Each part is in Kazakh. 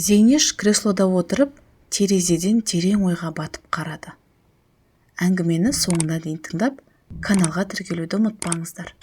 Зейнеш креслода отырып, терезеден терең ойға батып қарады. Әңгімені соңына дейін тыңдап, каналға тіркелуді ұмытпаңыздар.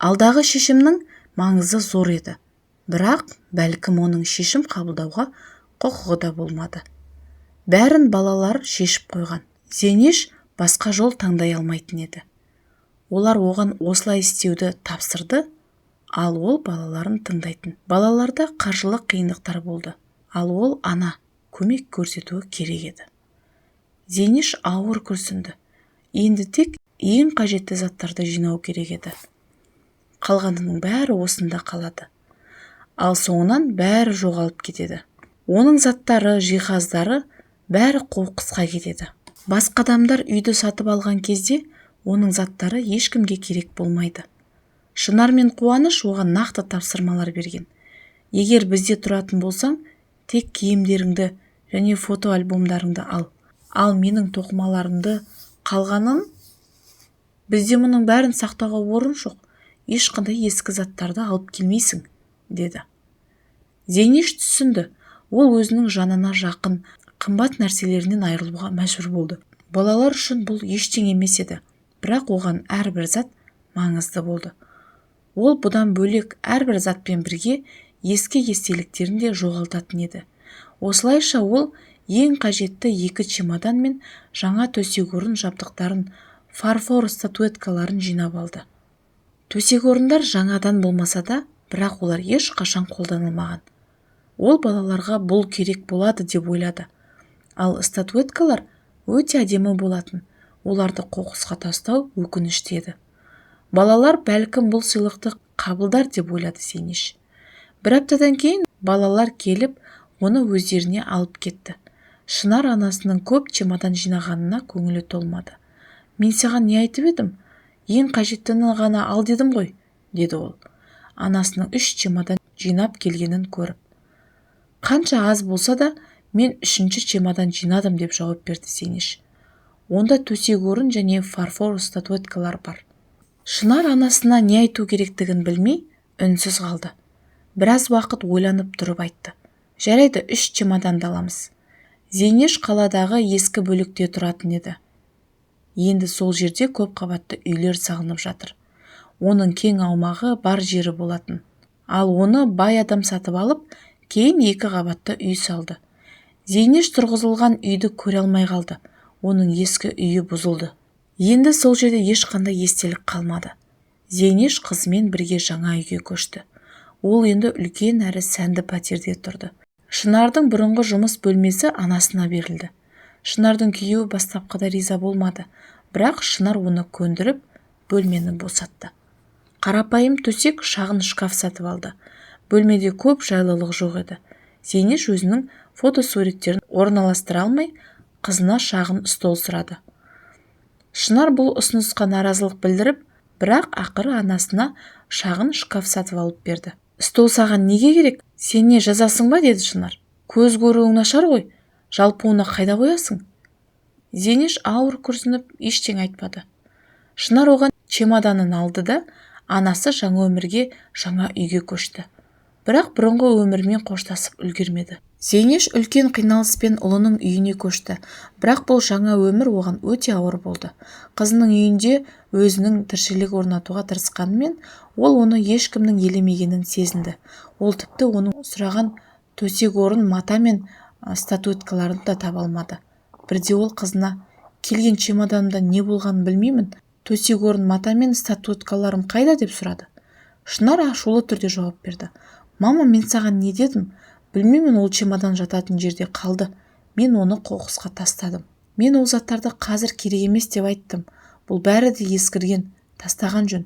Алдағы шешімнің маңызы зор еді, бірақ бәлкім оның шешім қабылдауға құқығы да болмады. Бәрін балалар шешіп қойған. Зейнеш басқа жол таңдай алмайтын еді. Олар оған осылай істеуді тапсырды, ал ол балаларын тыңдайтын. Балаларда қаржылық қиындықтар болды, ал ол ана көмек көрсетуі керек еді. Зейнеш ауыр күрсінді. Енді тек ең қажетті заттарды жинау керек еді. Қалғанының бәрі осында қалады. Ал соңынан бәрі жоғалып кетеді. Оның заттары, жиһаздары бәрі қоқысқа кетеді. Басқа адамдар үйді сатып алған кезде оның заттары ешкімге керек болмайды. Шынар мен Қуаныш оған нақты тапсырмалар берген. Егер бізде тұратын болсаң, тек киімдеріңді және фотоальбомдарыңды ал. Ал менің тоқымаларымды қалғанын, бізде мұның бәрін сақтауға орын жоқ. Ешқандай ескі заттарды алып келмейсің, деді. Зейнеш түсінді. Ол өзінің жанына жақын, қымбат нәрселерінен айырылуға мәжбүр болды. Балалар үшін бұл ештеңе емес еді, бірақ оған әрбір зат маңызды болды. Ол бұдан бөлек әрбір затпен бірге ескі естеліктерін де жоғалтатын еді. Осылайша ол ең қажетті 2 чемодан мен жаңа төсек-орын жабдықтарын, фарфор статуэткаларын жинап алды. Төсек-орындар жаңадан болмаса да, бірақ олар ешқашан қолданылмаған. Ол балаларға бұл керек болады деп ойлады. Ал статуэткалар өте әдемі болатын. Оларды қоқысқа тастау өкінішті еді. Балалар бәлкім бұл сыйлықты қабылдар деп ойлады Зейнеш. Бір аптадан кейін балалар келіп, оны өздеріне алып кетті. Шынар анасының көп чемодан жинағанына көңілі толмады. Мен саған не айтып едім? Ең қажеттіні ғана ал дедім ғой, деді ол, анасының 3 чемодан жинап келгенін көріп. Қанша аз болса да, мен 3-ші чемодан жинадым деп жауап берді Зейнеш. Онда төсек-орын және фарфор статуэткалар бар. Шынар анасына не айту керектігін білмей, үнсіз қалды. Біраз уақыт ойланып тұрып айтты. Жарайды, 3 чемоданды аламыз. Зейнеш қаладағы ескі бөлікте тұратын еді. Енді сол жерде көп қабатты үйлер салынып жатыр. Оның кең аумағы бар жері болатын. Ал оны бай адам сатып алып, кейін 2 қабатты үй салды. Зейнеш тұрғызылған үйді көре алмай қалды. Оның ескі үйі бұзылды. Енді сол жерде ешқандай естелік қалмады. Зейнеш қызымен бірге жаңа үйге көшті. Ол енді үлкен әрі сәнді пәтерде тұрды. Шынардың бұрынғы жұмыс бөлмесі анасына берілді. Шынардың күйеуі бастапқыда риза болмады, бірақ Шынар оны көндіріп, бөлмені босатты. Қарапайым төсек, шағын шкаф сатып алды. Бөлмеде көп жайлылық жоқ еді. Зейнеш өзінің фотосуреттерін орналастыра алмай, қызына шағын стол сұрады. Шынар бұл ұсынысқа наразылық білдіріп, бірақ ақыры анасына шағын шкаф сатып алып берді. Стол саған неге керек? Сен не жазасың ба, деді Шынар. Көз көруің нашар ғой, жалпы оны қайда қоясың? Зейнеш ауыр күрсініп ештеңе айтпады. Шынар оған чемоданын алды да, анасы жаңа өмірге, жаңа үйге көшті. Бірақ бұрынғы өмірмен қоштасып үлгермеді. Зейнеш үлкен қиналыспен ұлының үйіне көшті, бірақ бұл жаңа өмір оған өте ауыр болды. Қызының үйінде өзінің тіршілік орнатуға тырысқанымен, ол оны ешкімнің елемегенін сезінді. Ол тіпті оның сұраған төсек-орын, мата мен статуэткаларын да таба алмады. Бірде ол қызына, келген чемоданымда не болғанын білмеймін, төсек-орын, мата мен статуэткаларым қайда, деп сұрады. Шынар ашулы түрде жауап берді. Мама, мен саған не дедім? Білмеймін, ол чемодан жататын жерде қалды. Мен оны қоқысқа тастадым. Мен ол заттарды қазір керек емес деп айттым. Бұл бәрі де ескірген, тастаған жөн.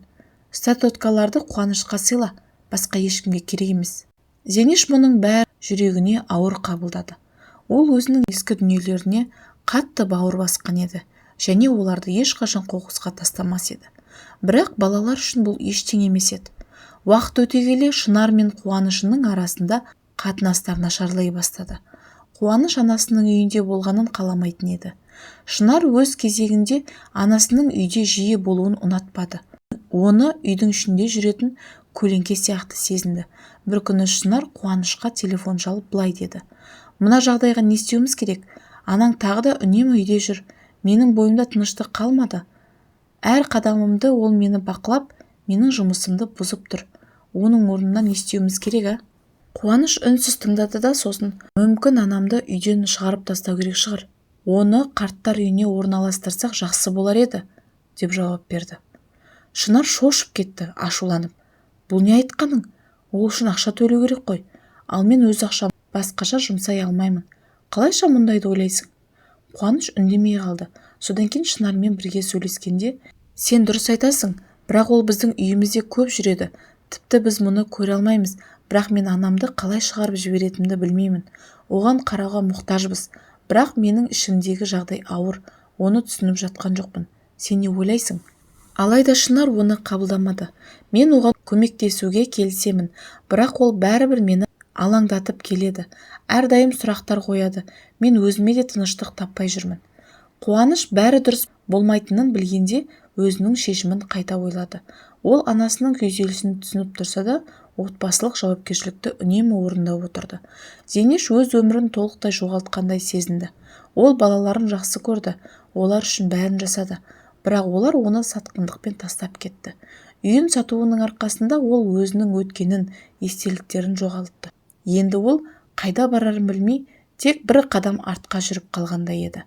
Статуэткаларды Қуанышқа сыйла, басқа ешкімге керек емес. Зейнеш мұның бәрі жүрегіне ауыр қабылдады. Ол өзінің ескі дүниелеріне қатты бауыр басқан еді, және оларды ешқашан қоқысқа тастамас еді. Бірақ балалар үшін бұл ештеңе емес еді. Уақыт өте келе Шынар мен Қуанышының арасында қатынастар нашарлай бастады. Қуаныш анасының үйінде болғанын қаламайтын еді. Шынар өз кезегінде анасының үйде жиі болуын ұнатпады. оны үйдің ішінде жүретін көлеңке сияқты сезінді. Бір күні Шынар Қуанышқа телефон шалып былай деді: мына жағдайға не істеуіміз керек? Анаң тағы да үнемі үйде жүр. Менің бойымда тыныштық қалмады. Әр қадамымды ол мені бақылап, менің жұмысымды бұзып тұр. Оның орнына не істеуіміз керек, а? Қуаныш үнсіз тыңдады да сосын: мүмкін анамды үйден шығарып тастау керек шығар. Оны қарттар үйіне орналастырсақ жақсы болар еді, деп жауап берді. Шынар шошып кетті, ашуланып. Бұл не айтқаның? Ол үшін ақша төлеу керек қой. Ал мен өз ақшам басқаша жұмсай алмаймын. Қалайша мұндайды ойлайсың? Қуаныш үндемей қалды. Содан кейін Шынармен бірге сөйлескенде: сен дұрыс айтасың, бірақ ол біздің үйімізде көп жүреді. Тіпті біз мұны көре алмаймыз. Бірақ мен анамды қалай шығарып жіберетімді білмеймін. Оған қарауға мұқтажбыз. Бірақ менің ішімдегі жағдай ауыр. Оны түсініп жатқан жоқпын. Сен не ойлайсың? Алайда Шынар оны қабылдамады. Мен оған көмектесуге келісемін, бірақ ол бәрібір мені алаңдатып келеді. Әрдайым сұрақтар қояды. Мен өзіме де тыныштық таппай жүрмін. Қуаныш бәрі дұрыс болмайтынын білгенде өзінің шешімін қайта ойлады. Ол анасының күйзелісін түсініп тұрса да, отбасылық жауапкершілікті үнемі орындап отырды. Зейнеш өз өмірін толықтай жоғалтқандай сезінді. Ол балаларын жақсы көрді, олар үшін бәрін жасады. Бірақ олар оны сатқындықпен тастап кетті. Үйін сатуының арқасында ол өзінің өткенін, естеліктерін жоғалтты. Енді ол қайда барарын білмей, тек бір қадам артқа жүріп қалғандай еді.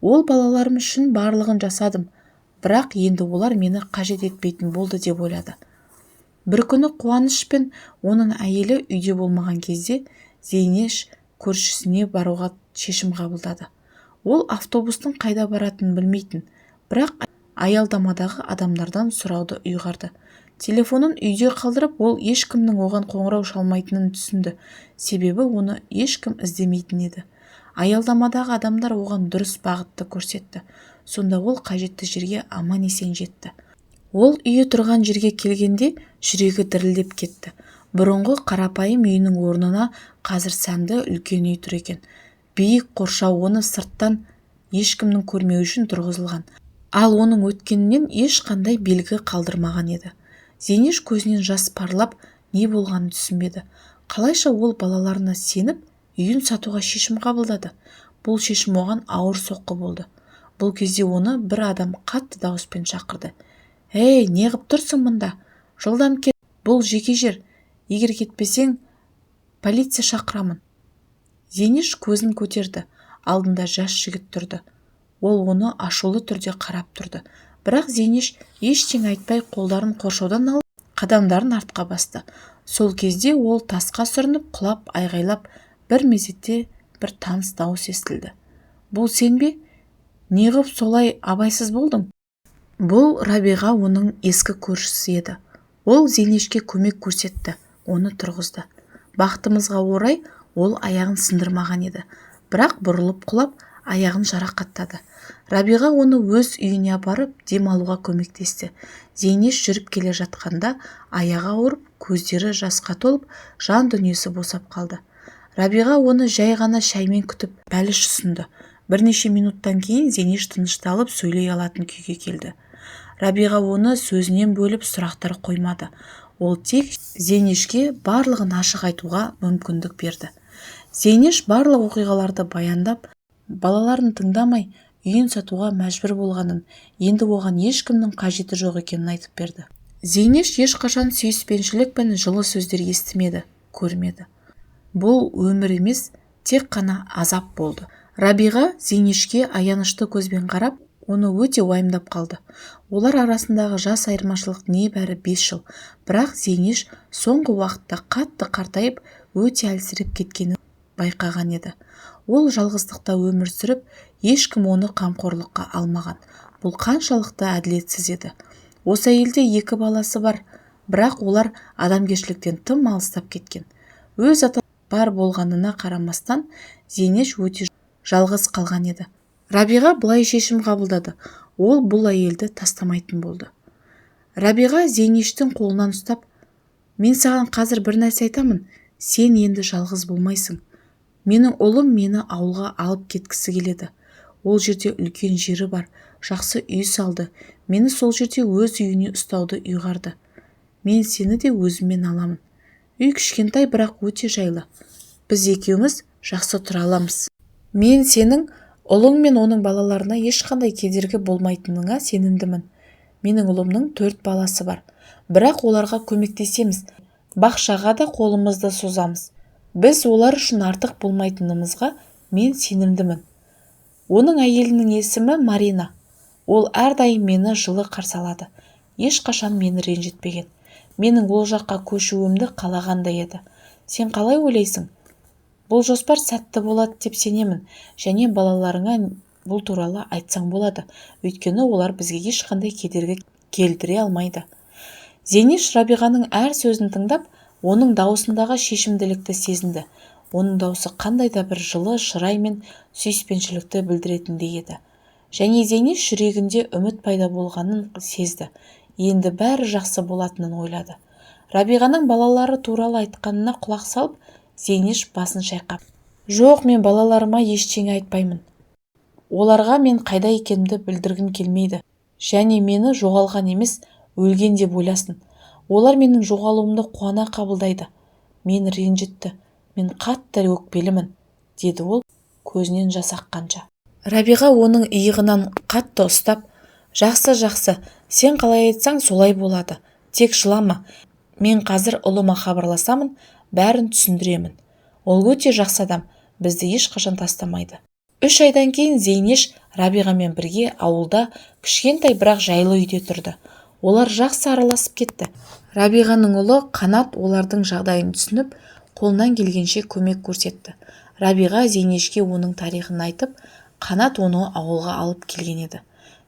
Ол балаларым үшін барлығын жасадым, бірақ енді олар мені қажет етпейтін болды деп ойлады. Бір күні Қуаныш пен оның әйелі үйде болмаған кезде Зейнеш көршісіне баруға шешім қабылдады. Ол автобустың қайда баратынын білмейтін, бірақ аялдамадағы адамдардан сұрауды ұйғарды. Телефонын үйде қалдырып, ол ешкімнің оған қоңырау шалмайтынын түсінді, себебі оны ешкім іздемейтін еді. Аялдамадағы адамдар оған дұрыс бағытты көрсетті. Сонда ол қажетті жерге аман-есен жетті. Ол үйі тұрған жерге келгенде жүрегі дірілдеп кетті. Бұрынғы қарапайым үйінің орнына қазір сәнді үлкен үй тұр екен. Биік қоршау, оны сырттан ешкімнің көрмеуі үшін тұрғызылған. Ал оның өткенінен ешқандай белгі қалдырмаған еді. Зейнеш көзінен жас парлап, не болғанын түсінбеді. Қалайша ол балаларына сеніп, үйін сатуға шешім қабылдады. Бұл шешім оған ауыр соққы болды. Бұл кезде оны бір адам қатты дауыспен шақырды. «Ей, не қып тұрсың мұнда? Жылдам кет, бұл жеке жер. Егер кетпесең, полиция шақырамын». Зейнеш көзін көтерді. Алдында жас жігіт тұрды. Ол оны ашулы түрде қарап тұрды. Бірақ Зейнеш ештеңе айтпай қолдарын қоршаудан алып, қадамдарын артқа басты. Сол кезде ол тасқа сүрініп, құлап, айғайлап, бір мезетте бір таныс дауыс естілді. «Бұл сен бе? Неғып солай абайсыз болдың?» Бұл Рабиға оның ескі көршісі еді. Ол Зейнешке көмек көрсетті, оны тұрғызды. Бақытымызға орай ол аяғын сындырмаған еді, бірақ бұрылып құлап, аяғын жарақаттады. Рабиға оны өз үйіне апарып демалуға көмектесті. Зейнеш жүріп келе жатқанда аяғы ауырып, көздері жасқа толып, жан дүниесі босап қалды. Рабиға оны жай ғана шаймен күтіп, бәліш ұсынды. Бірнеше минуттан кейін Зейнеш тынышталып сөйлей алатын күйге келді. Рабиға оны сөзінен бөліп сұрақтар қоймады. Ол тек Зейнешке барлығын ашық айтуға мүмкіндік берді. Зейнеш барлық оқиғаларды баяндап, балаларын тыңдамай, үйін сатуға мәжбүр болғанын, енді оған ешкімнің қажеті жоқ екенін айтып берді. Зейнеш ешқашан сүйіспеншілік пен жылы сөздер естімеді, көрмеді. Бұл өмір емес, тек қана азап болды. Рабиға Зейнешке аянышты көзбен қарап, оны өте уайымдап қалды. Олар арасындағы жас айырмашылық небәрі 5 жыл. Бірақ Зейнеш соңғы уақытта қатты қартайып, өте әлсіреп кеткенін байқаған еді. Ол жалғыздықта өмір сүріп, ешкім оны қамқорлыққа алмаған. Бұл қаншалықты әділетсіз еді. Осы әйелде 2 баласы бар, бірақ олар адамгершіліктен тым алыстап кеткен. Өз ата бар болғанына қарамастан, Зейнеш өте жалғыз қалған еді. Рабиға былай шешім қабылдады. Ол бұл әйелді тастамайтын болды. Рабиға Зейнештің қолынан ұстап, «Мен саған қазір бір нәрсе айтамын, сен енді жалғыз болмайсың. Менің ұлым мені ауылға алып кеткісі келеді. Ол жерде үлкен жері бар, жақсы үй салды. мені сол жерде өз үйіне ұстауды ұйғарды. Мен сені де өзіммен аламын. Үй кішкентай, бірақ өте жайлы. Біз екеуміз жақсы тұра аламыз. Мен сенің ұлың мен оның балаларына ешқандай кедергі болмайтыныңа сенімдімін. Менің ұлымның 4 баласы бар. Бірақ оларға көмектесеміз. Бақшаға да қолымызды созамыз. Біз олар үшін артық болмайтынымызға мен сенімдімін. Оның әйелінің есімі Марина. Ол әрдайым мені жылы қарсы алады. Ешқашан мені ренжітпеген. Менің ол жаққа көшуімді қалағандай еді. Сен қалай ойлайсың? Бұл жоспар сәтті болады деп сенемін, және балаларыңа бұл туралы айтсаң болады. Өйткені олар бізге ешқандай кедергі келтіре алмайды. Зейнеш Рабиғаның әр сөзін тыңдап, оның даусындағы шешімділікті сезінді. Оның даусы қандай да бір жылы шырай мен сүйіспеншілікті білдіретіндей еді. Және Зейнеш жүрегінде үміт пайда болғанын сезді. Енді бәрі жақсы болатынын ойлады. Рабиғаның балалары туралы айтқанына құлақ салып, Зейнеш басын шайқап: «Жоқ, мен балаларыма ештеңе айтпаймын. Оларға мен қайда екенімді білдіргім келмейді. Және мені жоғалған емес, өлген деп ойласын. Олар менің жоғалуымды қуана қабылдайды. Мені ренжітті. Мен қатты өкпелімін», деді ол көзінен жас аққанша. Рабиға оның иығынан қатты ұстап: «Жақсы, сен қалай айтсаң солай болады. Тек жылама. Мен қазір ұлыма хабарласамын, бәрін түсіндіремін. Ол өте жақсы адам, бізді ешқашан тастамайды». 3 айдан кейін Зейнеш Рабиғамен бірге ауылда кішкентай бірақ жайлы үйде тұрды. Олар жақсы араласып кетті. Рабиғаның ұлы Қанат олардың жағдайын түсініп, қолынан келгенше көмек көрсетті. Рабиға Зейнешке оның тарихын айтып, Қанат оны ауылға алып келген еді.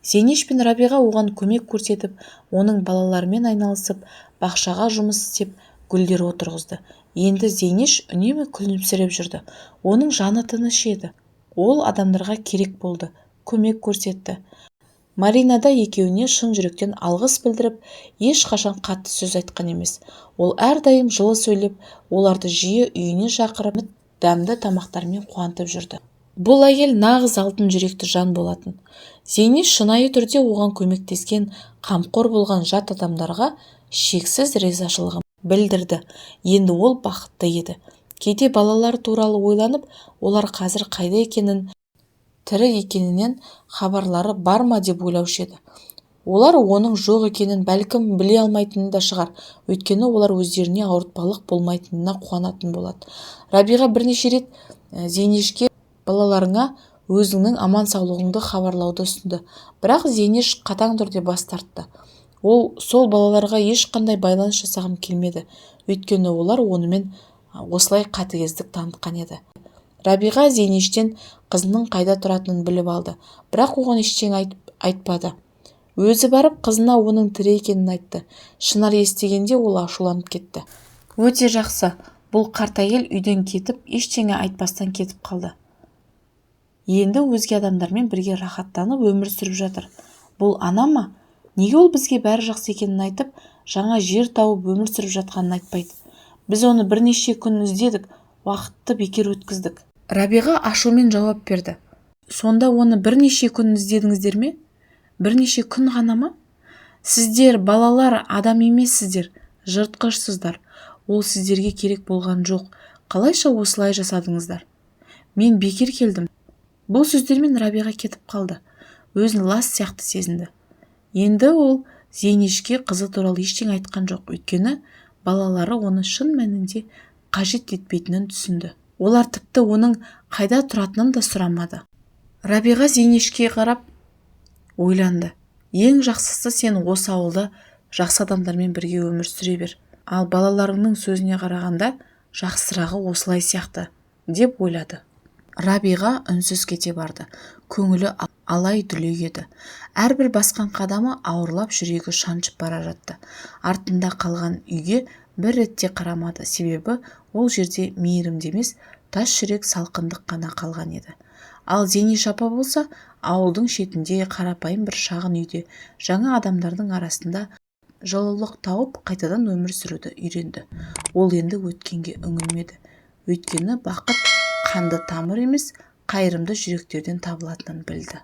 Зейнеш пен Рабиға оған көмек көрсетіп, оның балаларымен айналысып, бақшаға жұмыс істеп, гүлдер отырғызды. Енді Зейнеш үнемі күлімсіреп жүрді. Оның жаны тыныш еді. Ол адамдарға керек болды, көмек көрсетті. Марина да екеуіне шын жүректен алғыс білдіріп, ешқашан қатты сөз айтқан емес. Ол әрдайым жылы сөйлеп, оларды жиі үйіне шақырып, дәмді тамақтармен қуантып жүрді. Бұл әйел нағыз алтын жүректі жан болатын. Зейнеш шынайы түрде оған көмектескен, қамқор болған жат адамдарға шексіз ризашылығын білдірді. Енді ол бақытты еді. Кейде балалар туралы ойланып, олар қазір қайда екенін, тірі екенінен хабарлары бар ма деп ойлаушы еді. Олар оның жоқ екенін бәлкім біле алмайтыны да шығар, өйткені олар өздеріне ауыртпалық болмайтынына қуанатын болады. Рабиға бірнеше рет Зейнешке балаларыңа өзіңнің аман саулығыңды хабарлауды ұсынды, бірақ Зейнеш қатаң түрде бас тартты. Ол сол балаларға ешқандай байланыс жасағым келмеді, өйткені олар онымен осылай қатыгездік танытқан еді. Рабиға Зейнештен қызының қайда тұратынын біліп алды, бірақ оған ештеңе айтпады. Өзі барып қызына оның тірі екенін айтты. Шынар естігенде ол ашуланып кетті. Өте жақсы, бұл қарт әйел үйден кетіп, ештеңе айтпастан кетіп қалды. Енді өзге адамдармен бірге рахаттанып өмір сүріп жатыр. Бұл ана ма? Неге ол бізге бәрі жақсы екенін айтып, жаңа жер тауып өмір сүріп жатқанын айтпайды? Біз оны бірнеше күн іздедік, уақытты бекер өткіздік. Рабиға ашумен жауап берді. Сонда оны бірнеше күн іздедіңіздер ме? Бірнеше күн ғана ма? Сіздер, балалар, адам емессіздер, жыртқышсыздар. Ол сіздерге керек болған жоқ. Қалайша осылай жасадыңыздар? Мен бекер келдім. Бұл сөздермен Рабиға кетіп қалды. Өзін лас сияқты сезінді. Енді ол Зейнешке қызы туралы ештеңе айтқан жоқ, өйткені балалары оны шын мәнінде қажет етпейтінін түсінді. Олар тіпті оның қайда тұратынын да сұрамады. Рабиға Зейнешке қарап ойланды. Ең жақсысы сен осы ауылда жақсы адамдармен бірге өмір сүре бер. Ал балаларыңның сөзіне қарағанда жақсырағы осылай сияқты, деп ойлады. Рабиға үнсіз кете барды. Көңілі алай-дүлей еді. Әрбір басқан қадамы ауырлап, жүрегі шаншып бара жатты. Артында қалған үйге бір ретте қарамады, себебі ол жерде мейірімді емес, тас жүрек салқындық қана қалған еді. Ал Зейнеш апа болса, ауылдың шетінде қарапайым бір шағын үйде жаңа адамдардың арасында жылылық тауып қайтадан өмір сүруді үйренді. Ол енді өткенге үңілмеді. Өйткені бақыт қанды тамыр емес, қайырымды жүректерден табылатынын білді.